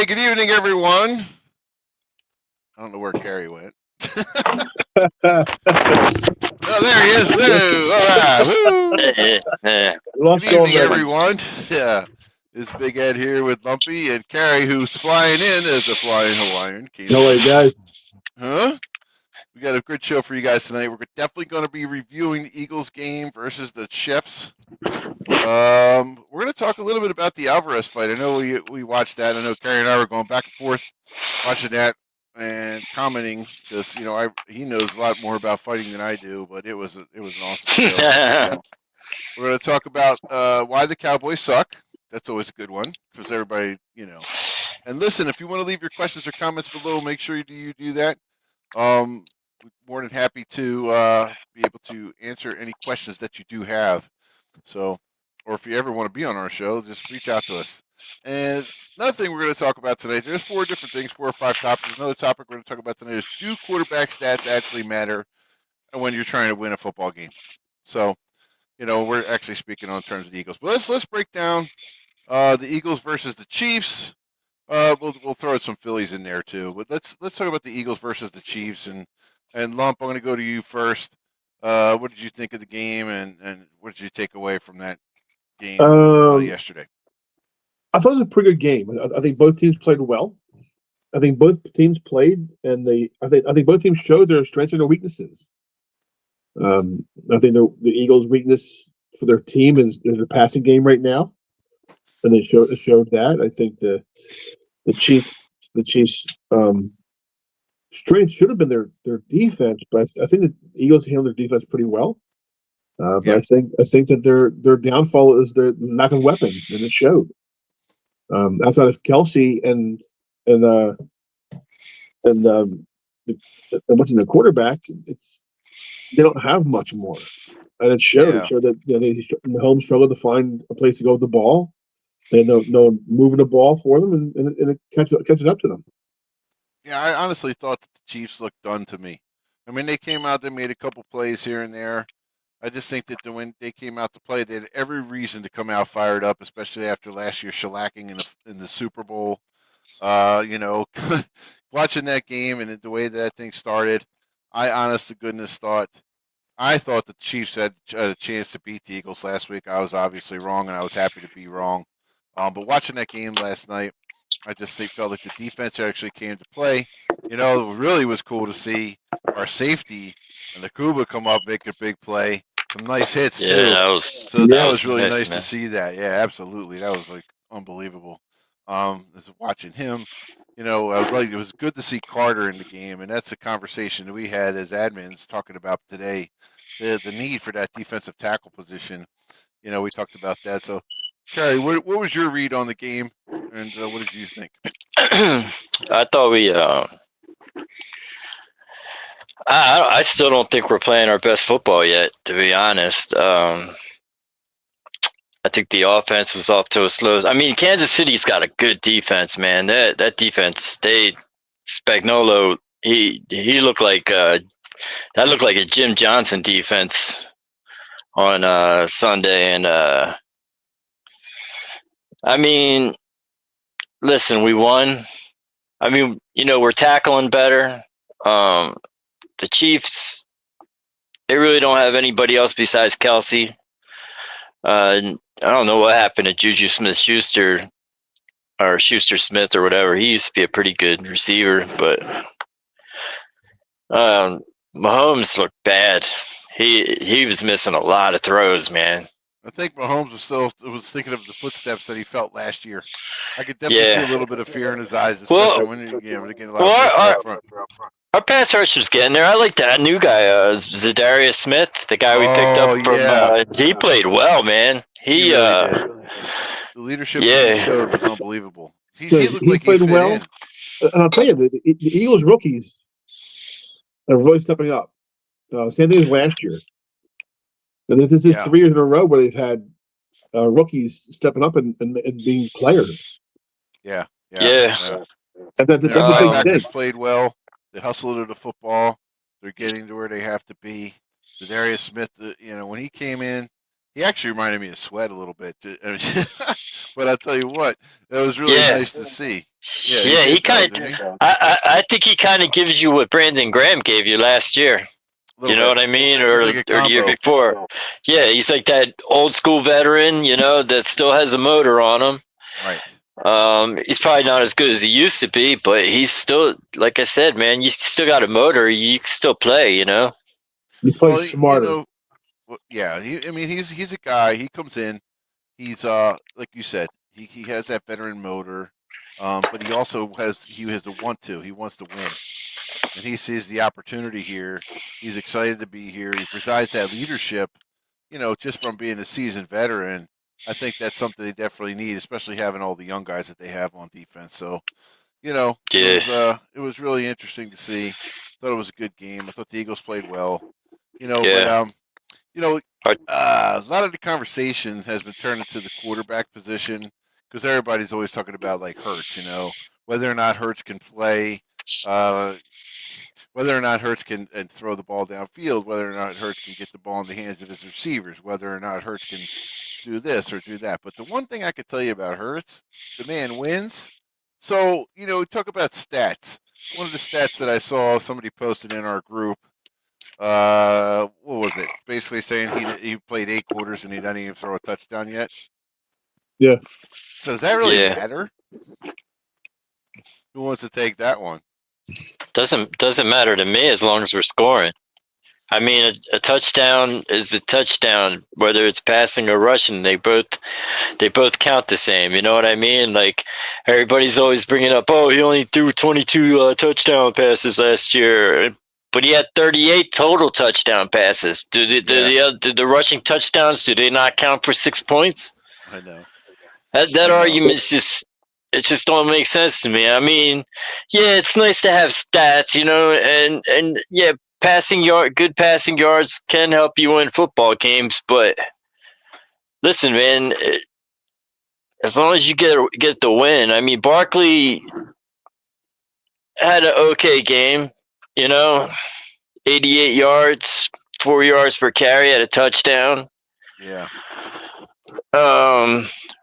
good evening, everyone. I don't know where Carrie went. Oh, there he is. Woo! All right. Woo! Good evening, everyone. Yeah. It's Big Ed here with Lumpy and Carrie, who's flying in as a flying Hawaiian. Hello, guys. Huh? We got a good show for you guys tonight. We're definitely going to be reviewing the Eagles game versus the Chiefs. We're going to talk a little bit about the Alvarez fight. I know we watched that. I know Carrie and I were going back and forth watching that and commenting because he knows a lot more about fighting than I do. But it was an awesome show. We're going to talk about why the Cowboys suck. That's always a good one because everybody, And listen, if you want to leave your questions or comments below, make sure you do that. More than happy to be able to answer any questions that you do have. So, or if you ever want to be on our show, just reach out to us. And another thing we're going to talk about today, there's 4 different things, 4 or 5 topics. Another topic we're going to talk about tonight is, do quarterback stats actually matter when you're trying to win a football game? So, we're actually speaking on terms of the Eagles. But let's break down the Eagles versus the Chiefs. We'll throw some Phillies in there too. But let's talk about the Eagles versus the Chiefs. And Lump, I'm going to go to you first. What did you think of the game, and what did you take away from that game yesterday? I thought it was a pretty good game. I think both teams played well. I think both teams played, and I think both teams showed their strengths and their weaknesses. I think the Eagles' weakness for their team is the passing game right now, and they showed that. I think the Chiefs' strength should have been their defense, but I think the Eagles handled their defense pretty well. But I think that their downfall is their lack of weapons, and it showed. Outside of Kelsey and what's in the quarterback, they don't have much more, and it showed. Yeah. It showed that Mahomes struggled to find a place to go with the ball. They had no moving the ball for them, and it catches up to them. Yeah, I honestly thought that the Chiefs looked done to me. I mean, they came out, they made a couple plays here and there. I just think that when they came out to play, they had every reason to come out fired up, especially after last year shellacking in the Super Bowl. Watching that game and the way that thing started, I honest to goodness thought that the Chiefs had a chance to beat the Eagles last week. I was obviously wrong, and I was happy to be wrong. But watching that game last night, I just felt like the defense actually came to play. It really was cool to see our safety and the Kuba come up, make a big play. Some nice hits too. That was really nice to see that. Yeah, absolutely. That was unbelievable. Watching him, it was good to see Carter in the game, and that's the conversation that we had as admins talking about today. The need for that defensive tackle position. We talked about that. So, Carrie, what was your read on the game, and what did you think? I thought we. I still don't think we're playing our best football yet, to be honest. I think the offense was off to a slow. I mean, Kansas City's got a good defense, man. That defense, Spagnuolo, he looked like that looked like a Jim Johnson defense on Sunday, and I mean, listen, we won. I mean, we're tackling better. The Chiefs, they really don't have anybody else besides Kelsey. I don't know what happened to Juju Smith-Schuster or Schuster-Smith or whatever. He used to be a pretty good receiver, but Mahomes looked bad. He was missing a lot of throws, man. I think Mahomes was thinking of the footsteps that he felt last year. I could definitely see a little bit of fear in his eyes, especially when you're getting a lot of front. Our pass rush was getting there. I like that new guy, Zadarius Smith, the guy we picked up from. He played well, man. He really did. The leadership he showed was unbelievable. He looked like played he fit well. in. And I'll tell you, the Eagles rookies are really stepping up. Same thing as last year. And this is 3 years in a row where they've had rookies stepping up and being players. Yeah. That's a big thing. Linebackers played well. They hustled to the football. They're getting to where they have to be. Darius Smith, when he came in, he actually reminded me of Sweat a little bit. but I'll tell you what, that was really Yeah. nice to see. Yeah, Yeah, he did though, kind. didn't he? I think he kind of gives you what Brandon Graham gave you last year. A You little know bit. what I mean, He's or like a the year combo. before. Yeah, he's like that old school veteran. You know, that still has a motor on him. Right. He's probably not as good as he used to be, but he's still, like I said, man, you still got a motor. You can still play. You know. He plays Well, smarter. yeah. I mean, he's a guy. He comes in. He's like you said, he has that veteran motor, but he also has the want to. He wants to win, and he sees the opportunity here. He's excited to be here. He provides that leadership, just from being a seasoned veteran. I think that's something they definitely need, especially having all the young guys that they have on defense. So, Yeah. it was really interesting to see. Thought it was a good game. I thought the Eagles played well. But Yeah. you know, Are- a lot of the conversation has been turned into the quarterback position because everybody's always talking about like Hurts, whether or not Hurts can play, uh, whether or not Hurts can and throw the ball downfield, whether or not Hurts can get the ball in the hands of his receivers, whether or not Hurts can do this or do that. But the one thing I could tell you about Hurts, the man wins. So, talk about stats. One of the stats that I saw somebody posted in our group, what was it? Basically saying he played 8 quarters and he didn't even throw a touchdown yet. Yeah. So does that really Yeah. matter? Who wants to take that one? Doesn't matter to me as long as we're scoring. I mean, a touchdown is a touchdown, whether it's passing or rushing. They both count the same. You know what I mean? Like everybody's always bringing up, oh, he only threw 22 touchdown passes last year, but he had 38 total touchdown passes. Did the rushing touchdowns? Do they not count for 6 points? I know. That argument's just don't make sense to me. I mean, yeah, it's nice to have stats, and yeah, good passing yards can help you win football games, but listen, man, as long as you get the win. I mean, Barkley had an okay game, 88 yards, 4 yards per carry, had a touchdown. Yeah.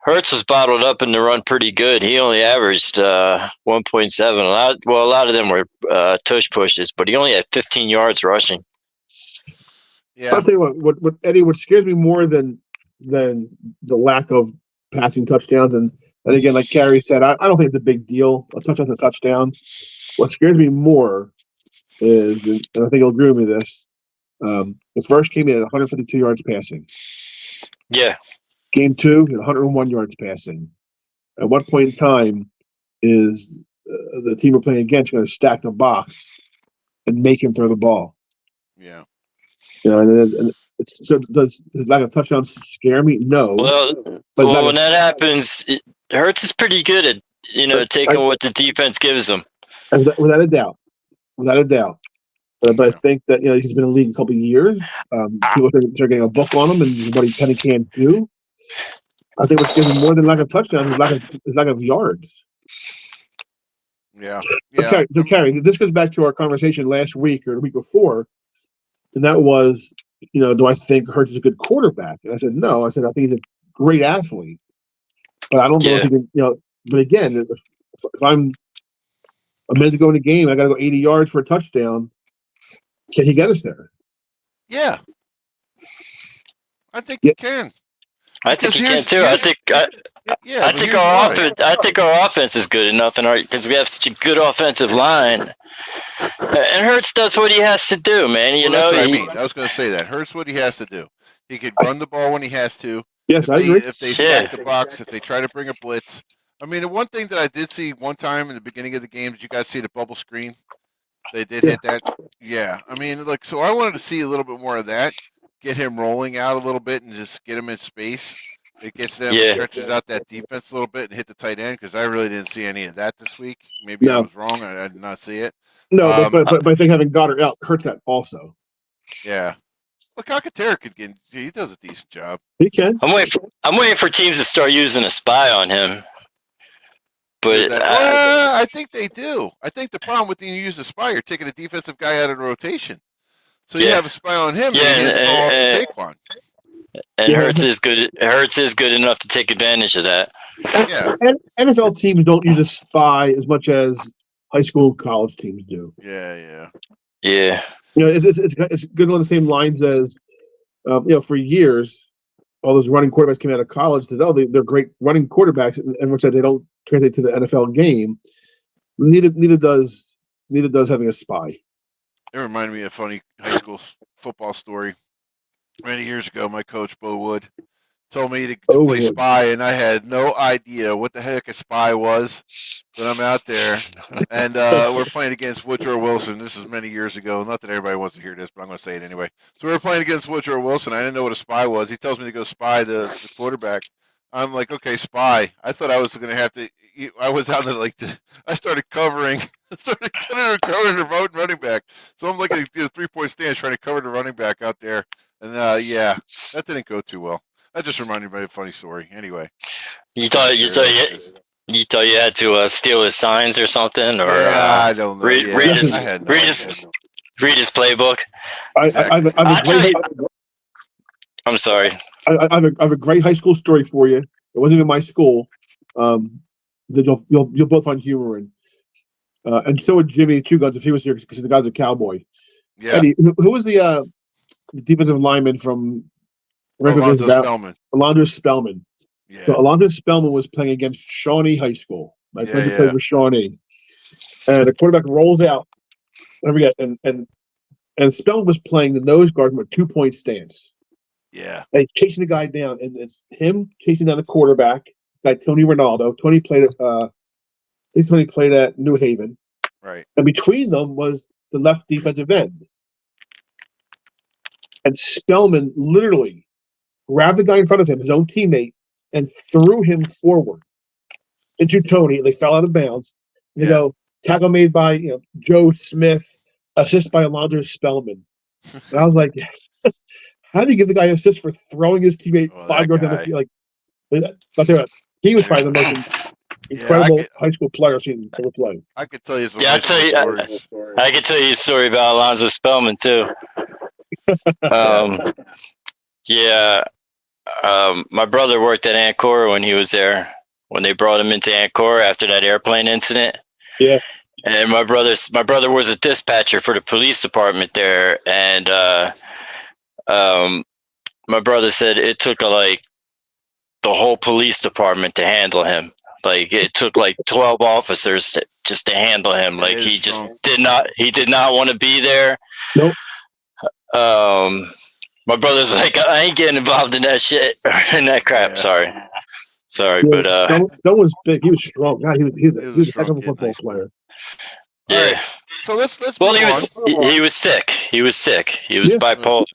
Hurts was bottled up in the run pretty good. He only averaged 1.7. A lot of them were tush pushes, but he only had 15 yards rushing. Yeah. I'll tell you what Eddie, what scares me more than the lack of passing touchdowns, and again, like Carrie said, I don't think it's a big deal. A touchdown's a touchdown. What scares me more is, and I think you'll agree with me this, the first game he had 152 yards passing. Yeah. Game 2, he had 101 yards passing. At what point in time is the team we're playing against going to stack the box and make him throw the ball? Yeah. And so does his lack of touchdowns scare me? No. Well, when that happens, Hurts is pretty good at taking what the defense gives him. Without a doubt. But I think that he's been in the league a couple of years. People are getting a book on him and what he can and can't do. I think what's giving more than lack of touchdowns is lack of yards. Yeah. Okay, so Carrie, this goes back to our conversation last week or the week before, and that was, do I think Hurts is a good quarterback? And I said no. I said I think he's a great athlete, but I don't know if he can. But again, if I'm a minute to go in the game, I got to go 80 yards for a touchdown. Can he get us there? Yeah. I think he can. I think he can too. I think our offense is good enough, because we have such a good offensive line. And Hurts does what he has to do, man. That's what I mean. I was going to say that Hurts what he has to do. He could run the ball when he has to. Yes, I agree. If they stack the box, if they try to bring a blitz. I mean, the one thing that I did see one time in the beginning of the game, did you guys see the bubble screen? They did hit that. Yeah. I mean, so I wanted to see a little bit more of that. Get him rolling out a little bit and just get him in space. It gets them, stretches out that defense a little bit and hit the tight end, because I really didn't see any of that this week. Maybe I was wrong. I did not see it. No, but I think having Goddard out hurts that also. Yeah. Look, Calcaterra he does a decent job. He can. I'm waiting for teams to start using a spy on him. But I think they do. I think the problem with you use a spy, you're taking a defensive guy out of the rotation. So you have a spy on him, and you hand the ball off to Saquon. And Hurts is good enough to take advantage of that. Yeah. And NFL teams don't use a spy as much as high school and college teams do. Yeah. Yeah. It's good on the same lines as for years, all those running quarterbacks came out of college. Said, oh, they're great running quarterbacks, and everyone said they don't translate to the NFL game. Neither does having a spy. It reminded me of a funny high school football story. Many years ago, my coach, Bo Wood, told me to play spy, and I had no idea what the heck a spy was. But I'm out there, and we're playing against Woodrow Wilson. This is many years ago. Not that everybody wants to hear this, but I'm going to say it anyway. So we were playing against Woodrow Wilson. I didn't know what a spy was. He tells me to go spy the quarterback. I'm like, okay, spy. I thought I was going to have to. I was out there I started covering. Covering the running back. So I'm looking at the 3-point stance, trying to cover the running back out there, and yeah, that didn't go too well. That just reminded me of a funny story. Anyway, you thought you had to steal his signs or something, or I don't know. read his playbook. I'm sorry. I have a great high school story for you. It wasn't in my school. That you'll both find humor in. And so would Jimmy Two Guns if he was here, because the guy's a cowboy. Yeah. Eddie, who was the defensive lineman from Alonzo Spellman? Alonzo Spellman. Yeah. So Alonzo Spellman was playing against Shawnee High School. My friend who played with Shawnee, and the quarterback rolls out. I forget, and Spellman was playing the nose guard from a 2-point stance. Yeah. And chasing the guy down, and it's him chasing down the quarterback, guy Tony Ronaldo. Tony played at New Haven. Right. And between them was the left defensive end. And Spellman literally grabbed the guy in front of him, his own teammate, and threw him forward into Tony. They fell out of bounds. They go, tackle made by Joe Smith, assist by Alonzo Spellman. And I was like, how do you give the guy an assist for throwing his teammate 5 yards down the field? He was probably the most incredible high school player I've seen ever play. I could tell you some stories. I could tell you a story about Alonzo Spellman too. My brother worked at Ancora when he was there. When they brought him into Ancora after that airplane incident. Yeah. And my brother was a dispatcher for the police department there, and my brother said it took the whole police department to handle him. Like it took 12 officers just to handle him. Like he just did not want to be there. Nope. My brother's like, I ain't getting involved in that shit, in that crap. Yeah. Sorry, but Stone was big. He was strong. God, he was a heck of a football player. Yeah. Right. So let's. Well, he was sick. He was bipolar,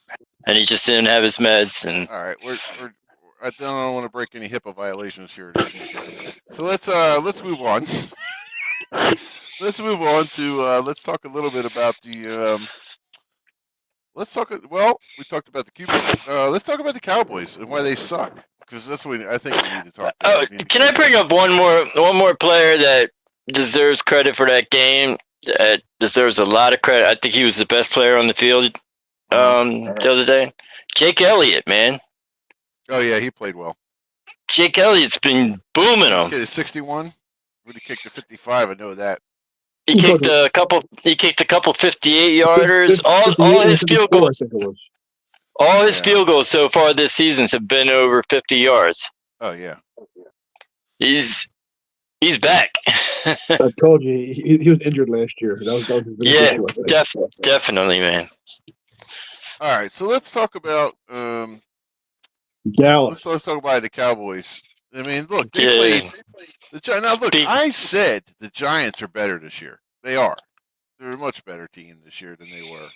and he just didn't have his meds. And all right, I don't want to break any HIPAA violations here. So let's move on. Let's move on to let's talk a little bit about the. We talked about the Cubans. Let's talk about the Cowboys and why they suck, because that's what I think we need to talk about. Can I bring up one more player that deserves credit for that game? That deserves a lot of credit. I think he was the best player on the field the other day. Jake Elliott, man. Oh yeah, he played well. Jake Elliott's been booming them. 61. Really kicked a 55. I know that. He kicked a couple 58 yarders. All his field goals. All his field goals so far this season have been over 50 yards. Oh yeah. He's back. I told you he was injured last year. That was his issue, definitely, man. All right, so let's talk about Dallas. Let's talk about the Cowboys. I mean, look, they played. Now, look, I said the Giants are better this year. They are. They're a much better team this year than they were.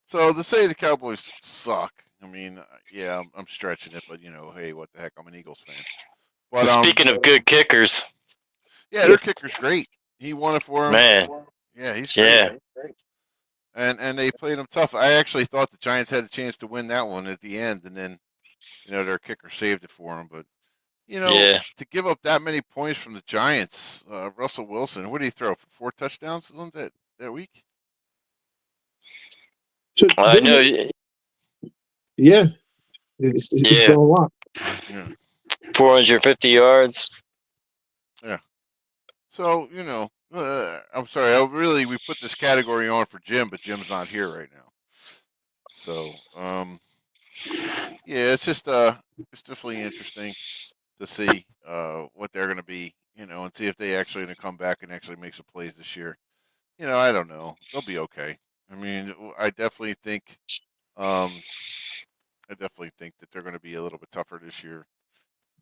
So to say the Cowboys suck, I mean, yeah, I'm stretching it, but hey, what the heck? I'm an Eagles fan. But speaking of good kickers, yeah, their kicker's great. He won it for him. Man, yeah, he's great. Yeah. And they played him tough. I actually thought the Giants had a chance to win that one at the end, and then their kicker saved it for him. But to give up that many points from the Giants, Russell Wilson, what did he throw for 4 touchdowns that week? So, I know. Yeah, it's a lot. Yeah. 450 yards. So I'm sorry. We put this category on for Jim, but Jim's not here right now. So yeah, it's just it's definitely interesting to see what they're going to be, and see if they actually going to come back and actually make some plays this year. I don't know. They'll be okay. I mean, I definitely think um, that they're going to be a little bit tougher this year.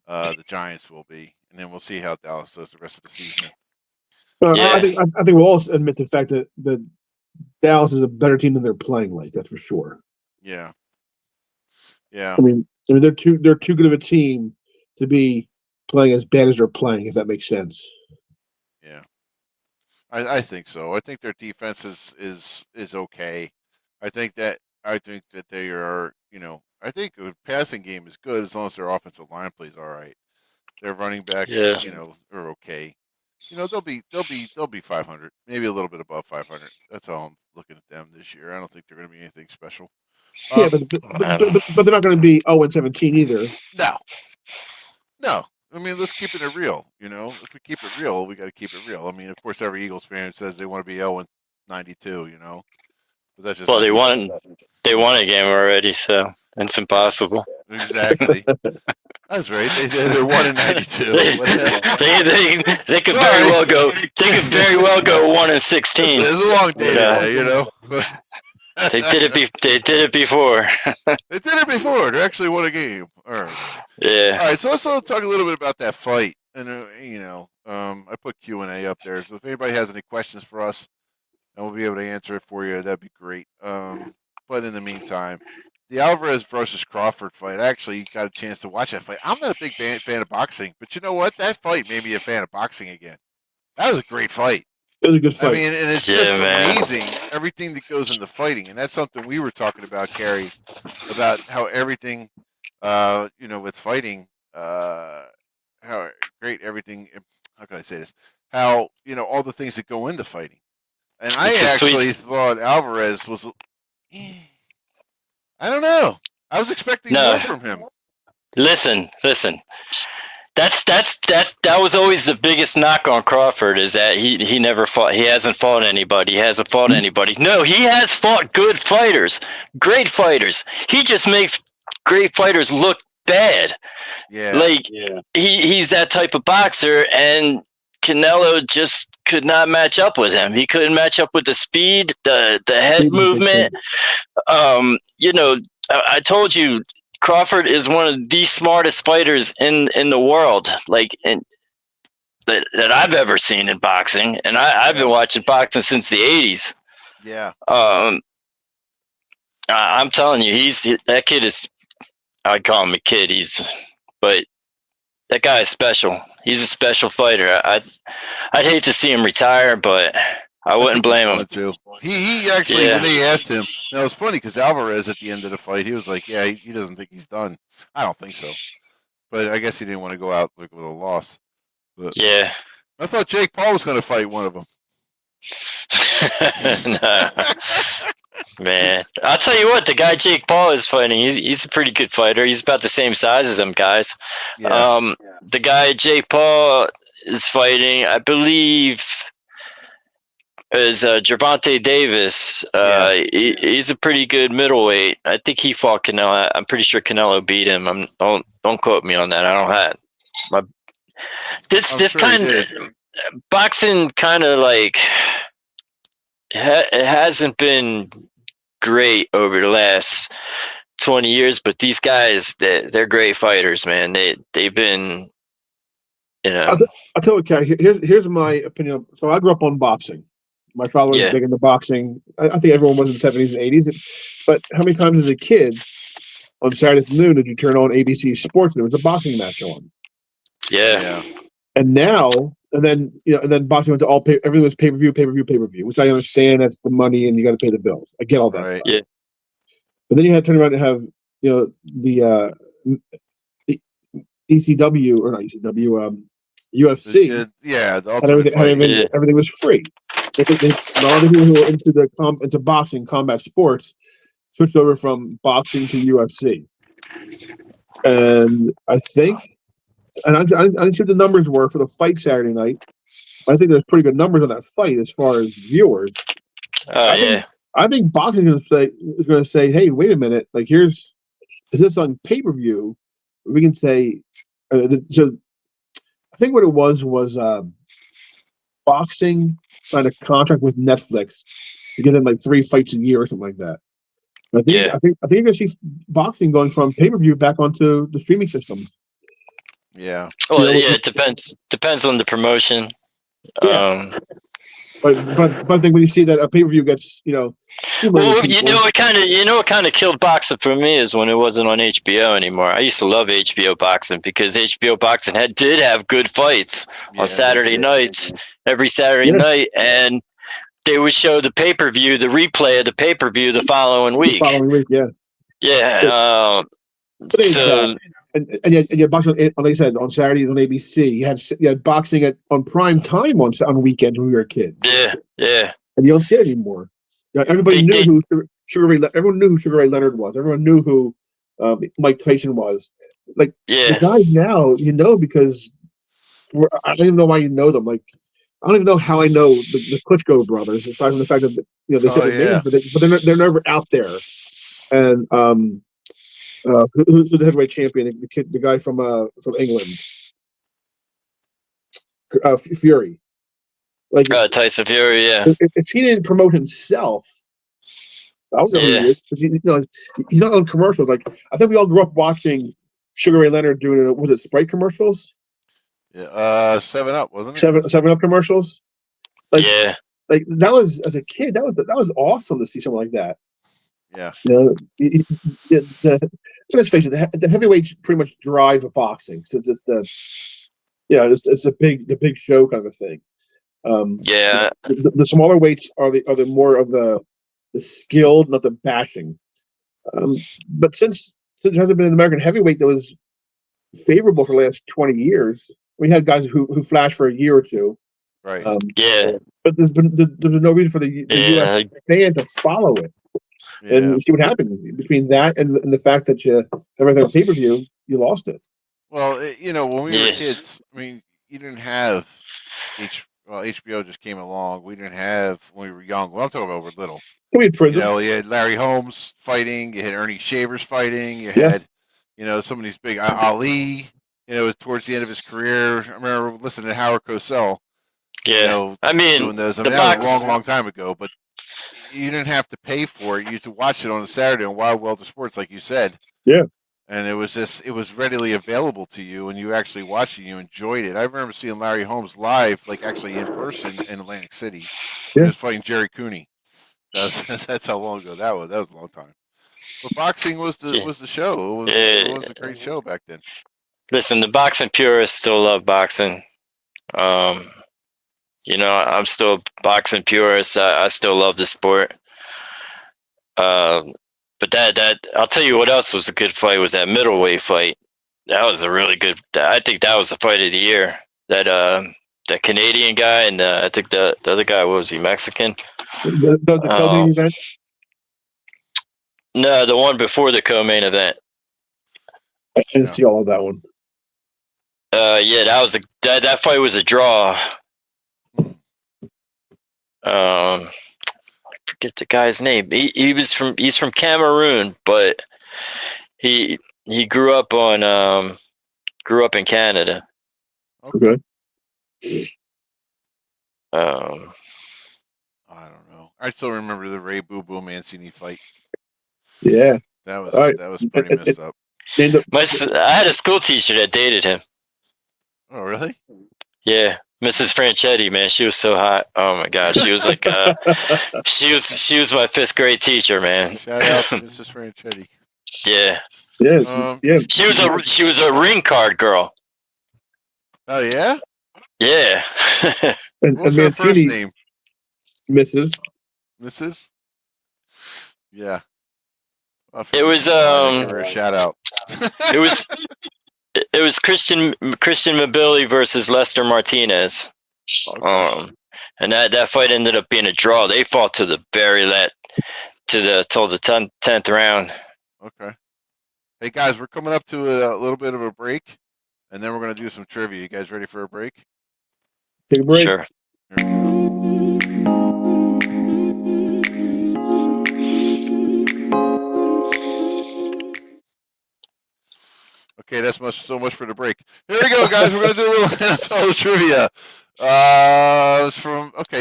The Giants will be, and then we'll see how Dallas does the rest of the season. Yeah. I think we'll all admit the fact that Dallas is a better team than they're playing like. That's for sure. Yeah, yeah, I mean they're too good of a team to be playing as bad as they're playing. If that makes sense. yeah. I think so. I think their defense is okay. I think that they are. I think the passing game is good as long as their offensive line plays all right. Their running backs, Yeah. are okay. They'll be 500, maybe a little bit above 500. That's how I'm looking at them this year. I don't think they're going to be anything special. Yeah, but they're not going to be 0-17 either. No, no. I mean, let's keep it real. If we keep it real, we got to keep it real. I mean, of course, every Eagles fan says they want to be 0-92. But that's just Well, not they even- won a game already, so it's impossible. Exactly. That's right. They're 1-92. They could Sorry. very well go. They could very well go 1-16. It's a long day today. They did it before. They did it before. They actually won a game. All right. Yeah. All right. So let's talk a little bit about that fight. And I put Q&A up there. So if anybody has any questions for us, and we'll be able to answer it for you, that'd be great. But in the meantime, the Alvarez versus Crawford fight, I actually got a chance to watch that fight. I'm not a big fan of boxing, but you know what? That fight made me a fan of boxing again. That was a great fight. It was a good fight. I mean, and it's Yeah, just man. amazing everything that goes into fighting, and that's something we were talking about, Carrie, about how everything, with fighting, how great everything. How can I say this? How all the things that go into fighting, and I It's a sweet- actually thought Alvarez was. I don't know. I was expecting No. more from him. Listen. That was always the biggest knock on Crawford is that he never fought. He hasn't fought anybody. He hasn't fought anybody. No, he has fought good fighters, great fighters. He just makes great fighters look bad. Yeah. Like he's that type of boxer, and Canelo just could not match up with him. He couldn't match up with the speed, the head movement. I told you Crawford is one of the smartest fighters in the world, that I've ever seen in boxing, and I've been watching boxing since the '80s. Yeah. I'm telling you, that kid is. I'd call him a kid. But that guy is special. He's a special fighter. I'd hate to see him retire, but I wouldn't blame him. Too. He actually, Yeah. when they asked him, it was funny because Alvarez at the end of the fight, he was like, "Yeah, he doesn't think he's done." I don't think so, but I guess he didn't want to go out with a loss. But Yeah. I thought Jake Paul was going to fight one of them. No. Man, I'll tell you what, the guy Jake Paul is fighting, he's a pretty good fighter. He's about the same size as them guys. Yeah. The guy Jake Paul is fighting, I believe, is Gervonta Davis. He's a pretty good middleweight. I think he fought Canelo. I'm pretty sure Canelo beat him. Don't quote me on that. I don't have this I'm sure kind he of did. boxing kind of like it hasn't been great over the last 20 years, but these guys, they're great fighters, man. They've been, I'll tell you, Kai, here's my opinion. So I grew up on boxing. My father was big into boxing. I think everyone was in the 70s and 80s. But how many times as a kid on Saturday afternoon did you turn on ABC Sports and there was a boxing match on? Yeah. And now, and then boxing went to everything was pay-per-view, which I understand. That's the money and you got to pay the bills. I get all that Right. stuff. Yeah. But then you had to turn around and have, the ECW or not ECW, UFC. The And Ultimate Fighting. everything was free. A lot of people who were into boxing, combat sports, switched over from boxing to UFC. And I think, and I didn't see what the numbers were for the fight Saturday night, I think there's pretty good numbers on that fight as far as viewers. Oh I think- yeah, I think boxing is going to say, "Hey, wait a minute! Like, is this on pay per view? We can say." So, I think what it was boxing signed a contract with Netflix to give them like 3 fights a year or something like that. I think Yeah. I think you're going to see boxing going from pay per view back onto the streaming systems. Yeah. well, You know, yeah, it depends on the promotion. Yeah. But I think when you see that a pay per view gets too many Well, people, what kind of killed boxing for me is when it wasn't on HBO anymore. I used to love HBO boxing because HBO boxing did have good fights Yeah, on Saturday they did. nights, every Saturday Yeah. night, and they would show the pay per view, the replay of the pay per view the following the week. following week, yeah. Yeah. But there's So that. And you had boxing, like I said, on Saturdays on ABC. You had boxing on prime time on weekends when we were kids, yeah. and you don't see it anymore. Everybody They- knew who everyone knew who Sugar Ray Leonard was. Everyone knew who Mike Tyson was. Like Yeah. the guys now, because I don't even know why you know them. Like I don't even know how I know the Klitschko brothers, aside from the fact that they said Oh, their yeah. names, but they're never out there. And who's the heavyweight champion? The guy from England, Fury. Like Tyson Fury, yeah. if he didn't promote himself, I don't know who he Yeah. is. He's not on commercials. Like I think we all grew up watching Sugar Ray Leonard doing was it Sprite commercials, Yeah. 7-Up, wasn't it? Seven Up commercials. Like Yeah. like that was as a kid that was awesome to see something like that. Yeah. Let's face it, the heavyweights pretty much drive boxing since it's it's the big show kind of a thing. Yeah. The smaller weights are the more of the skilled, not the bashing. But since there hasn't been an American heavyweight that was favorable for the last 20 years, we had guys who flashed for a year or two. Right. Yeah. But there's no reason for the Yeah. US fan to follow it. Yeah. And you see what happened between that and the fact that you have everything on pay per view, you lost it. Well, when we were Yeah. kids, I mean, you didn't have HBO just came along. We didn't have when we were young. Well, I'm talking about when we were little. We had prison. You had Larry Holmes fighting. You had Ernie Shavers fighting. You Yeah. had, some of these big Ali. Towards the end of his career, I remember listening to Howard Cosell. Yeah. I mean, doing those. I the mean, that was box. a long time ago, but you didn't have to pay for it. You used to watch it on a Saturday on Wild Welter Sports, like you said. Yeah. And it was readily available to you, and you actually watched it. You enjoyed it. I remember seeing Larry Holmes live, like actually in person in Atlantic City. He Yeah. was fighting Jerry Cooney. That's how long ago that was. That was a long time. But boxing was the show. It was a great show back then. Listen, the boxing purists still love boxing. I'm still a boxing purist. I still love the sport. But that I'll tell you what else was a good fight was that middleweight fight. That was a really good. I think that was the fight of the year. That Canadian guy and I think the other guy, what was he, Mexican? The co-main event. No, the one before the co-main event. I didn't see all of that one. Yeah, that fight was a draw. I forget the guy's name. He's from Cameroon, but he grew up in Canada. Okay. I don't know. I still remember the Ray Boo Boo Mancini fight. Yeah. That was All right. that was pretty messed up. I had a school teacher that dated him. Oh, really? Yeah, Mrs. Franchetti, man, she was so hot. Oh my gosh, she was like, she was my 5th grade teacher, man. Shout out to Mrs. Franchetti. Yeah, Yeah. she was a ring card girl. Oh yeah. Yeah. What was her first name? Mrs. Yeah. It was give her a shout out. it was Christian Mabili versus Lester Martinez. And that fight ended up being a draw. They fought to the till the 10th round. Okay. Hey guys, we're coming up to a little bit of a break, and then we're gonna do some trivia. You guys ready for a break? Take a break. Sure. Okay, that's so much for the break. Here we go, guys. We're gonna do a little NFL trivia.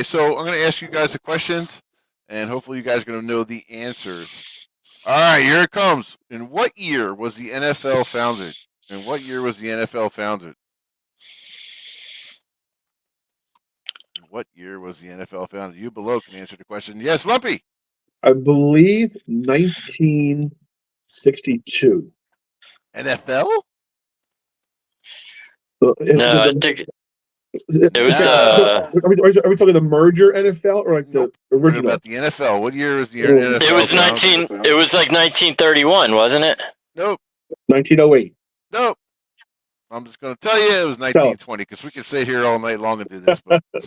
So I'm gonna ask you guys the questions, and hopefully you guys are gonna know the answers. All right, here it comes. In what year was the NFL founded? In what year was the NFL founded? In what year was the NFL founded? You below can answer the question. Yes, Lumpy. I believe 1962. NFL? No, I think it was Are we talking the merger NFL or like Nope. the Talking original? about the NFL. What year is the Yeah. NFL? it was founded? 19. It was like 1931, wasn't it? Nope. 1908. Nope. I'm just going to tell you it was 1920 because we could sit here all night long and do this. But I knew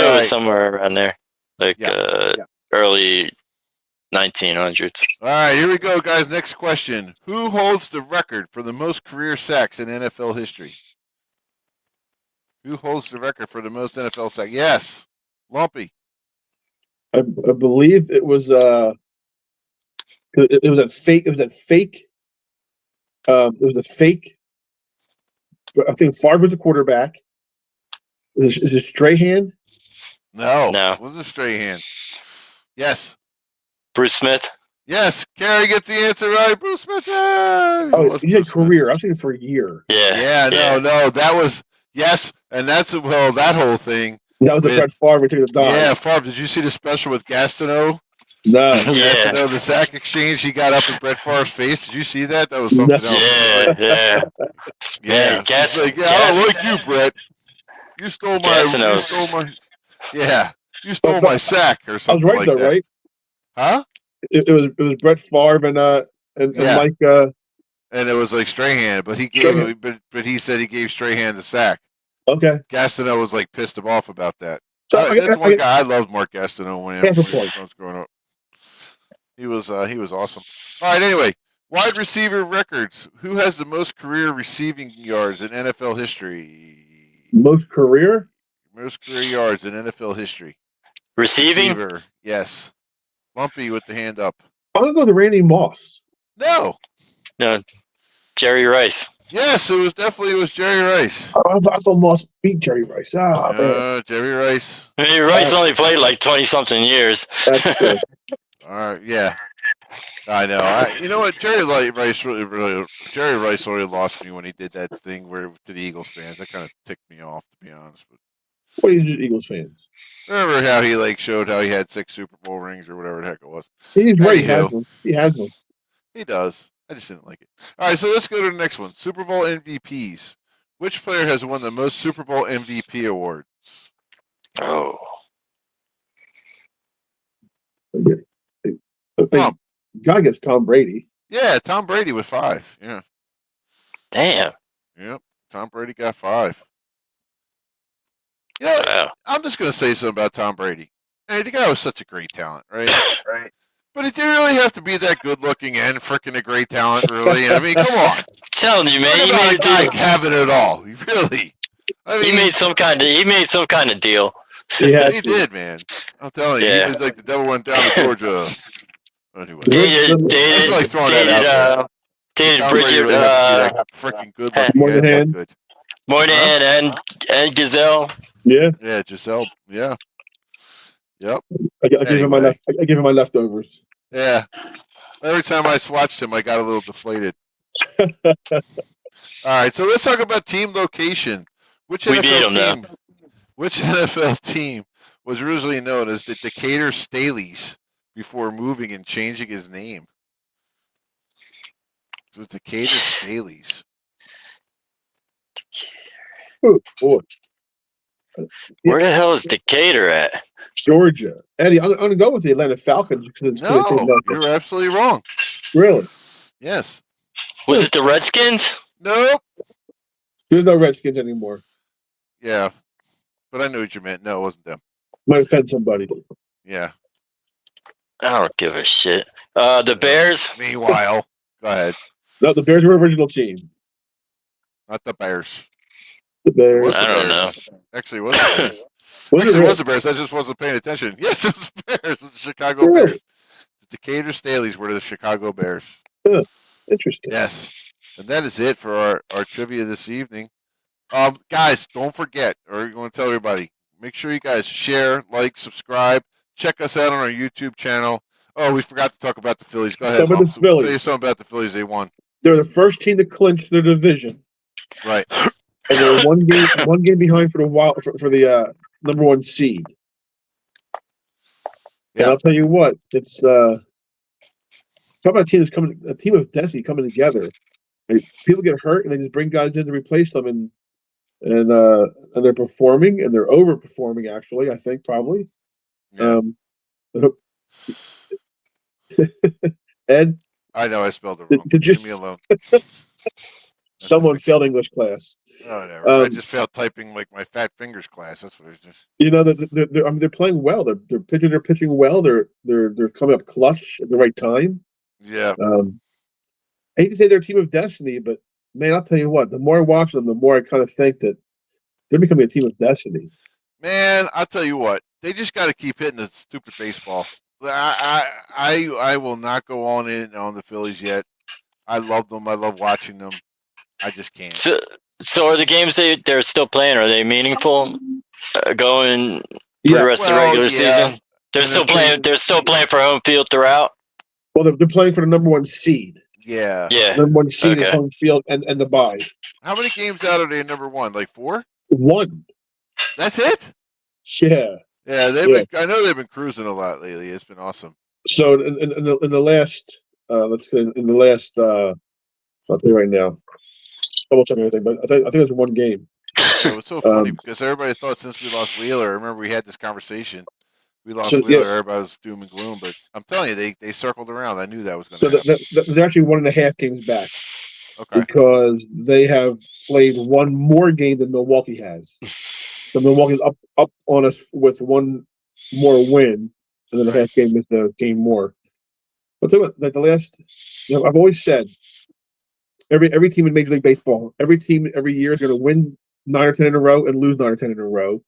it Alright. was somewhere around there, like Yeah. early 1900s. all right, here we go, guys. Next question: who holds the record for the most career sacks in NFL history? Who holds the record for the most NFL sacks? Yes, Lumpy. I believe it was it was a fake. It was a fake. It was a fake. I think Favre was the quarterback. Is it Strahan? No, No. it wasn't a straight hand. Yes, Bruce Smith. yes. Carrie gets the answer right. Bruce Smith. Yeah, Oh, it was you said Bruce Smith. career. I was thinking for a year. Yeah. Yeah, no, that was yes, and that's that whole thing. That was the With- Brett Favre we took the dime. Yeah, Favre. Did you see the special with Gastineau? No. Yeah. Gastineau, the sack exchange. He got up in Brett Favre's face. Did you see that? That was something No. else. Yeah. Yeah, Man, Gas- He's like, yeah, I Gas- don't like you, Brett. You stole my. Gastineau's- You stole my sack or I was something right like though, that. right? Huh? It was Brett Favre and Yeah. Mike. And it was like Strahan, but he Strahan. gave, but he said he gave Strahan the sack. Okay. Gastineau was like pissed him off about that. So That's one guy I loved, Mark Gastineau, when Half a I point. was growing up. He was awesome. All right, anyway, wide receiver records. Who has the most career receiving yards in NFL history? Most career. Most career yards in NFL history. Receiving. Receiver, yes. Lumpy with the hand up. I'm gonna go with Randy Moss. No. No. Jerry Rice. Yes, it was Jerry Rice. I thought Moss beat Jerry Rice. Ah, man. Jerry Rice. I mean, Rice only played like 20-something years. That's good. All right, yeah. I know. You know what? Jerry Rice really lost me when he did that thing where to the Eagles fans. That kind of ticked me off, to be honest. But What do you do, Eagles fans? remember how he showed how he had 6 Super Bowl rings or whatever the heck it was. He's right. He Anywho. has one. He has one. He does. I just didn't like it. All right, so let's go to the next one. Super Bowl MVPs. Which player has won the most Super Bowl MVP awards? Oh. Guy gets Tom Brady. Yeah, Tom Brady with 5. Yeah. Damn. Yep. Tom Brady got 5. You know, Wow. I'm just going to say something about Tom Brady. Hey, the guy was such a great talent, right? Right. But he didn't really have to be that good looking and freaking a great talent, really. I mean, come on. Telling you, man, Talk he about made a guy a deal. having it all. Really. I mean, He made some kind of deal. He has he to. did, man. I'm telling you. Yeah. He was like the devil went down to Georgia. Anyway. Dated I feel like throwing that out dated Tom Brady Bridget really had to be that freaking good looking Moynihan. that good. Moynihan and Gazelle. Yeah. Yeah, Giselle. Yeah. Yep. I give him my Anyway. I give him my leftovers. Yeah. Every time I watched him, I got a little deflated. All right, so let's talk about team location. Which We beat NFL 'em now. team? Which NFL team was originally known as the Decatur Staleys before moving and changing his name? The Decatur Staleys. Oh, boy. Where the hell is Decatur at? Georgia. Eddie, I'm gonna go with the Atlanta Falcons. No, you're absolutely wrong. Really? Yes. Was it the Redskins? Nope. There's no Redskins anymore. Yeah. But I knew what you meant. No, it wasn't them. Might offend somebody. Yeah. I don't give a shit. The Bears. Meanwhile, go ahead. No, the Bears were original team. Not the Bears. The It was Bears. the I don't Bears. Actually, it was the Bears. Actually, it really? was the Bears. I just wasn't paying attention. Yes, it was the Bears. It was the Chicago Really? Bears. The Decatur Staleys were the Chicago Bears. Huh. Interesting. Yes. And that is it for our trivia this evening. Guys, don't forget, or you want to tell everybody, make sure you guys share, like, subscribe. Check us out on our YouTube channel. Oh, we forgot to talk about the Phillies. Go ahead, How about the Humps. We'll tell you Phillies? something about the Phillies. They won. They're the first team to clinch their division, Right. and they're one game behind for the for the number one seed. And Yeah. I'll tell you what, it's talk about a team of destiny coming together. Like, people get hurt, and they just bring guys in to replace them, and they're performing, and they're overperforming. Actually, I think probably. Yeah. Ed, I know I spelled it did, wrong. did you? Leave me alone. Someone failed English class. Oh, whatever. I Um, just failed typing like my fat fingers class. That's what it's just. You know that I mean, they're playing well. Their pitchers are pitching well. They're coming up clutch at the right time. Yeah. I hate to say they're a team of destiny, but man, I'll tell you what. The more I watch them, the more I kind of think that they're becoming a team of destiny. Man, I'll tell you what. They just got to keep hitting the stupid baseball. I will not go on in on the Phillies yet. I love them. I love watching them. I just can't. So are the games they're still playing? Are they meaningful? Going for Yeah. the rest of the Well, regular yeah. season, they're And still they're playing. They're still playing for home field throughout. Well, they're playing for the number one seed. Yeah. Yeah. Number one seed is Okay. home field and the bye. How many games out are they number one? Like 4? One. That's it? Yeah. Yeah, they've Yeah. been. I know they've been cruising a lot lately. It's been awesome. So in the last I'll tell you right now. Double check everything, but I think it was one game. Yeah, it was so funny Um, because everybody thought since we lost Wheeler, I remember we had this conversation. We lost So, Wheeler, yeah. everybody was doom and gloom. But I'm telling you, they circled around. I knew that was going So to happen. they're actually 1.5 games back Okay. because they have played one more game than Milwaukee has. So Milwaukee's up on us with one more win, and then a half game is the game more. But tell you what, like the last, I've always said, every team in Major League Baseball, every team every year is going to win 9 or 10 in a row and lose 9 or 10 in a row.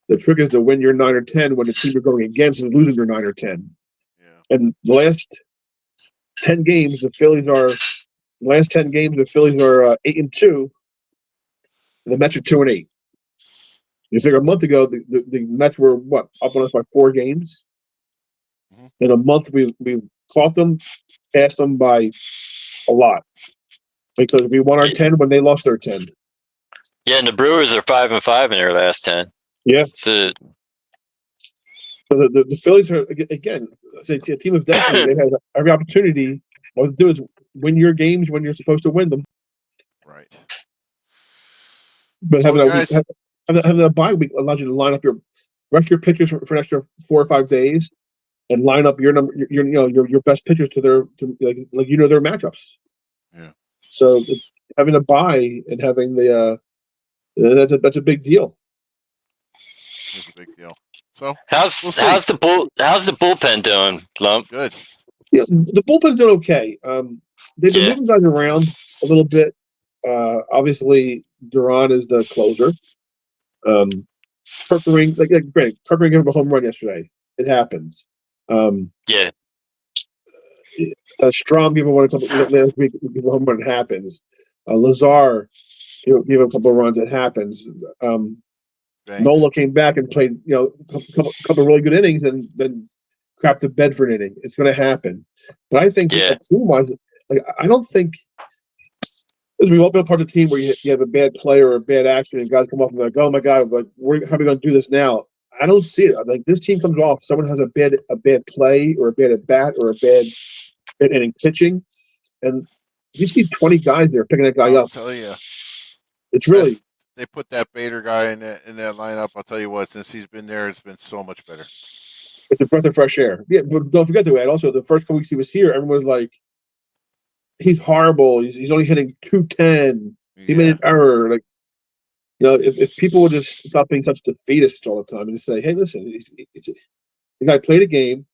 The trick is to win your 9 or 10 when the team you're going against is losing your 9 or 10. Yeah. And the last 10 games, the Phillies are 8-2. And the Mets are 2-8. You figure a month ago, the Mets were up on us by 4 games. Mhm. In a month, we caught them, passed them by a lot because we won our 10 when they lost their 10. Yeah, and the Brewers are 5-5 in their last 10. Yeah. So So the Phillies are again a team of destiny. They have every opportunity. All to do is win your games when you're supposed to win them. Right. But Well, having guys- having a bye week allows you to line up rest your pitchers for an extra 4 or 5 days, and line up your your best pitchers to their their matchups. Yeah. So having a bye and having that's a big deal. It's a big deal. So how's We'll see. how's the bullpen doing, Lump? good. Yeah, the bullpen's doing okay. They've been Yeah. moving guys around a little bit. Obviously, Duran is the closer. Kirkering, granted, Kirkering gave him a home run yesterday. It happens. Yeah. Strom gave him one last week. Gave a home run. It happens. Lazar gave him a couple of runs. It happens. Thanks. Nola came back and played, a couple of really good innings, and then crapped the bed for an inning. It's going to happen. But I think Yeah. team-wise, I don't think we've all been a part of the team where you have a bad play or a bad accident, and guys come off and they're like, "Oh my God, how are we going to do this now?" I don't see it. Like this team comes off, someone has a bad play or a bad at bat or a bad inning pitching, and you see 20 guys there picking that guy I'll up. tell you. It's really They put that Bader guy in that lineup. I'll tell you what. Since he's been there, it's been so much better. it's a breath of fresh air. Yeah, but don't forget to add also the first couple weeks he was here, everyone was like, "He's horrible. He's only hitting 210. He made Yeah. an error." Like, if people would just stop being such defeatists all the time and just say, "Hey, listen, the guy played a game,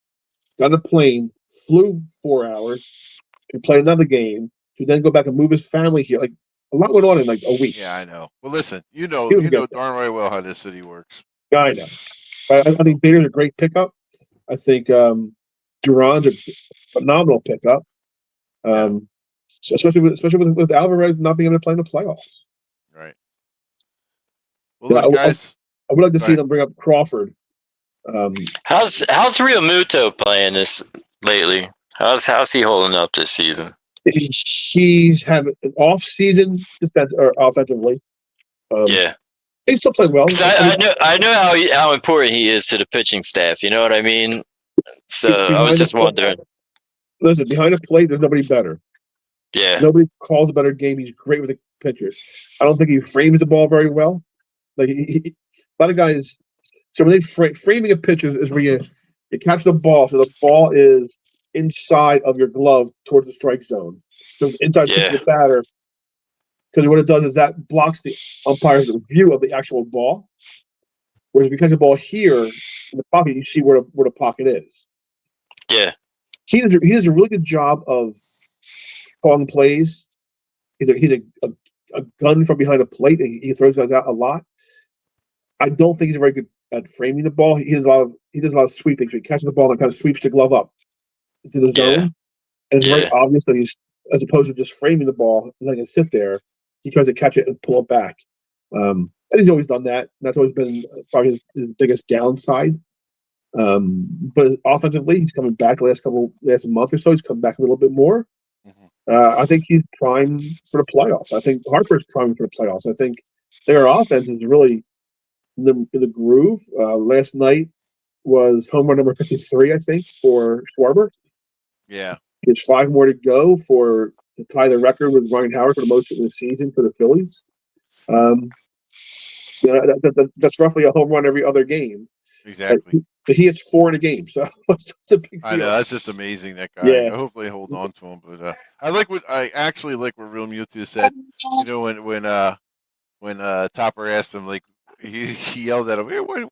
got on a plane, flew 4 hours, and played another game to then go back and move his family here." Like a lot went on in like a week. Yeah, I know. Well, listen. You know He was good. darn right well how this city works. Yeah, I know. I think Bader's a great pickup. I think Duran's a phenomenal pickup. Especially with Alvarez not being able to play in the playoffs. Right. Well, Yeah, look, guys. I would like to see Right. them bring up Crawford. How's Real Muto playing this lately? How's he holding up this season? He's had an off-season offensively. Yeah, He still played well. 'cause I know how important he is to the pitching staff. You know what I mean? So I was just wondering. Listen, behind the plate, there's nobody better. Yeah, Nobody calls a better game. He's great with the pitchers. I don't think he frames the ball very well. Like a lot of guys. So when they framing a pitch is where you catch the ball, so the ball is inside of your glove towards the strike zone. So inside pitch yeah, to the batter. Because what it does is that blocks the umpire's view of the actual ball. Whereas if you catch the ball here in the pocket, you see where the pocket is. yeah, He does a really good job of calling plays. He's a gun from behind a plate. He throws guys out a lot. I don't think he's very good at framing the ball. He does a lot of sweeping. So he catches the ball and kind of sweeps the glove up into the zone. And it's very obvious that he's, as opposed to just framing the ball, letting it sit there, he tries to catch it and pull it back. And he's always done that. That's always been probably his biggest downside. But offensively, he's coming back last month or so. He's come back a little bit more. I think he's primed for the playoffs. I think Harper's primed for the playoffs. I think their offense is really in the groove. Last night was home run number 53, I think, for Schwarber. Yeah. There's 5 more to go to tie the record with Ryan Howard for the most in the season for the Phillies. That's roughly a home run every other game. Exactly. But he hits 4 in a game, so it's a big deal. I know, that's just amazing. That guy. Yeah. I hope they hold on to him. But I actually like what Real Mewtwo said. You know, when Topper asked him, like he yelled at him, "Hey, what do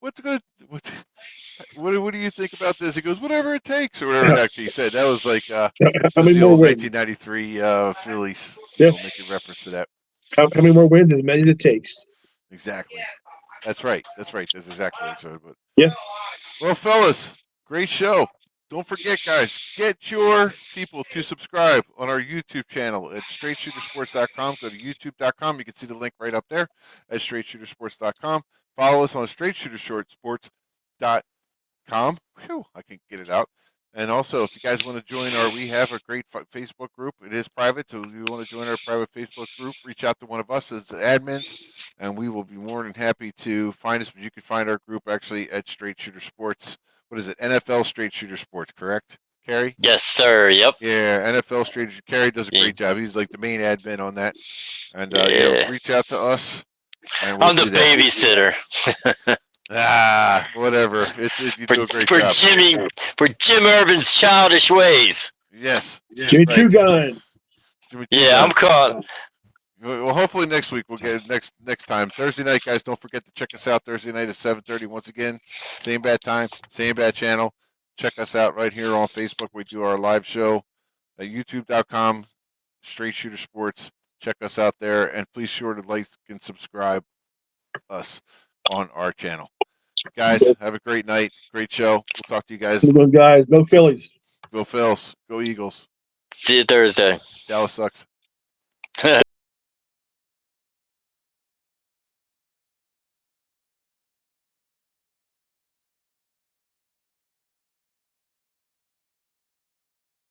you think about this?" He goes, "Whatever it takes," or whatever the heck he said. That was like How the many more old wins? 1993 Phillies. Yeah. Making reference to that. How many more wins? As many as it takes. Exactly. That's right. That's exactly what he said. But yeah. Well, fellas, great show. Don't forget, guys, get your people to subscribe on our YouTube channel at straightshootersports.com. Go to youtube.com. You can see the link right up there at straightshootersports.com. Follow us on straightshootersports.com. Whew, I can get it out. And also, if you guys want to join we have a great Facebook group. It is private, so if you want to join our private Facebook group, reach out to one of us as admins, and we will be more than happy to find us. But you can find our group actually at Straight Shooter Sports. What is it? NFL Straight Shooter Sports, correct, Kerry? Yes, sir. Yep. Yeah, NFL Straight Shooter. Kerry does a great job. He's like the main admin on that. And reach out to us. And we'll I'm the babysitter. Whatever. You do a great job. For Jim Urban's childish ways. Yes. Jimmy Two Gun. I'm caught. Well, hopefully next week we'll get it next time. Thursday night, guys, don't forget to check us out Thursday night at 7:30. Once again, same bad time, same bad channel. Check us out right here on Facebook. We do our live show at youtube.com, Straight Shooter Sports. Check us out there, and please sure to like and subscribe us on our channel. Guys, have a great night. Great show. We'll talk to you guys. Go guys. Go Phillies. Go Phils. Go Eagles. See you Thursday. Dallas sucks.